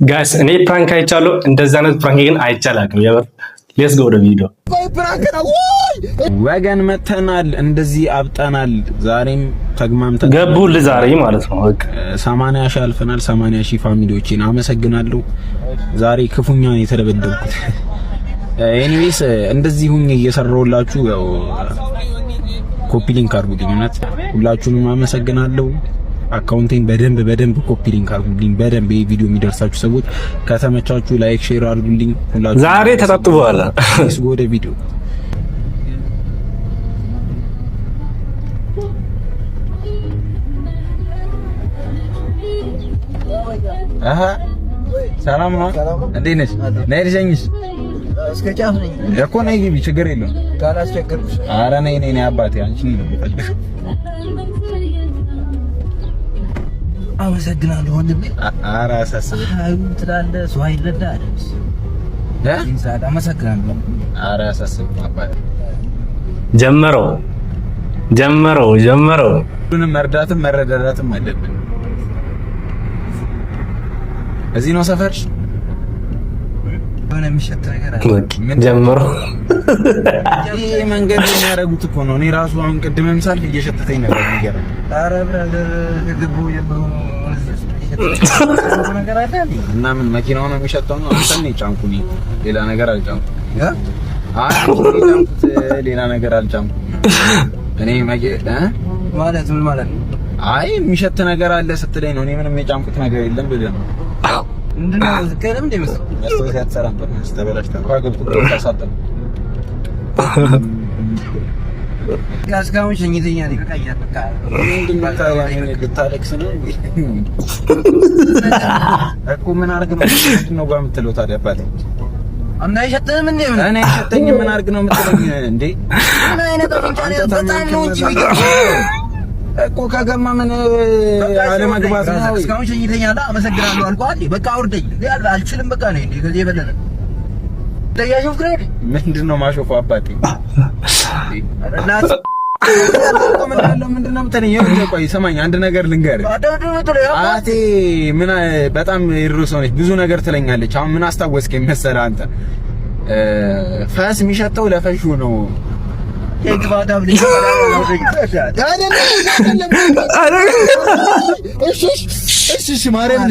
ጋይስ እኔ ፕራንክ አይቻለሁ። እንደዛ አይነት ፕራንክ ግን አይቻላልም። የበር ሌትስ ጎ ወደ ቪዲዮ። ወገን መተናል፣ እንደዚህ አብጠናል። ዛሬም ተግማምተን ገቡል ዛሬ ማለት ነው። በቃ 80 ሺህ አልፈናል። 80 ሺህ ፋሚሊዎችን አመሰግናለሁ። ዛሬ ክፉኛ የተደበደብኩት። ኤኒዌይስ እንደዚህ ሁኜ እየሰራሁላችሁ ያው ኮፒ ሊንክ አድርጉልኝ። እውነት ሁላችሁንም አመሰግናለሁ። አካውንቴን በደንብ ኮፒ ሊንክ አድርጉልኝ። በደንብ ይሄ ቪዲዮ የሚደርሳችሁ ሰዎች ከተመቻችሁ ላይክ ሼር አድርጉልኝ። ሁላችሁ ዛሬ ተጣጥበዋል። እሱ ወደ ቪዲዮ ሰላም ነው። እንዴት ነሽ? ነይ ልሸኝሽ። እስከ ጫፍ ነኝ እኮ ነይ ግቢ፣ ችግር የለውም። ካላስቸገርኩሽ። ኧረ ነይ አባቴ፣ አንቺ ነው የምፈልግሽ። አመሰግናለሁ ወንድሜ። ኧረ አሳስበኝ ትላለህ፣ ሰው አይረዳም። አመሰግናለሁ። ኧረ አሳስበኝ አባቴ። ጀመረው ሁሉንም መርዳትም መረዳዳትም አለብን። እዚህ ነው ሰፈርሽ? ሆነ የሚሸጥ ነገር አለ። ጀመረው ይሄ መንገድ የሚያደርጉት እኮ ነው። እኔ ራሱ አሁን ቅድምም ሳልፍ እየሸተተኝ ነበር። የሚገርም ኧረ ብራዘር ግቡ የለው ነገር አለ እና ምን መኪናው ነው የሚሸጠው ነው? አንተ ነህ ጫንኩኝ፣ ሌላ ነገር አልጫንኩም። ሌላ ነገር አልጫንኩም እኔ ማለት ምን ማለት ነው? አይ የሚሸት ነገር አለ ስትለኝ ነው። እኔ ምንም የጫንኩት ነገር የለም ብለህ ነው። ምንድነው ዝከለም እንደምሰ መስጠት ያተራም ተበላሽታ ጓገብቱ ተሳጠም ጋስጋውን ሸኝተኛ ነው ከቀያት በቃ ምንድነው ታያኔ ልታለቅስ ነው እኮ ምን አርግ ነው ጋር የምትለው ታዲያ አባቴ አምና ይሸተንም እንዴ እኔ ይሸተኝ ምን አርግ ነው የምትለኝ እንዴ? ምን አይነት ወንጫኔ በጣም ነው እንጂ እኮ ከገማ ምን አለመግባት ነው። እስካሁን ሸኝተኛል። አመሰግናለሁ አልኳት። በቃ አውርደኝ አልችልም። በቃ ነው እንዴ ከዚህ የበለጠ ለያሾፍ ግሬድ ምንድነው ማሾፉ አባቴ? እናት ምንድነው የምትለኝ? ቆይ ሰማኝ፣ አንድ ነገር ልንገርህ። አቴ ምን በጣም ይርሶ ነች፣ ብዙ ነገር ትለኛለች። አሁን ምን አስታወስከኝ መሰለህ አንተ? ፈስ የሚሸተው ለፈሹ ነው። እሺ ማርያም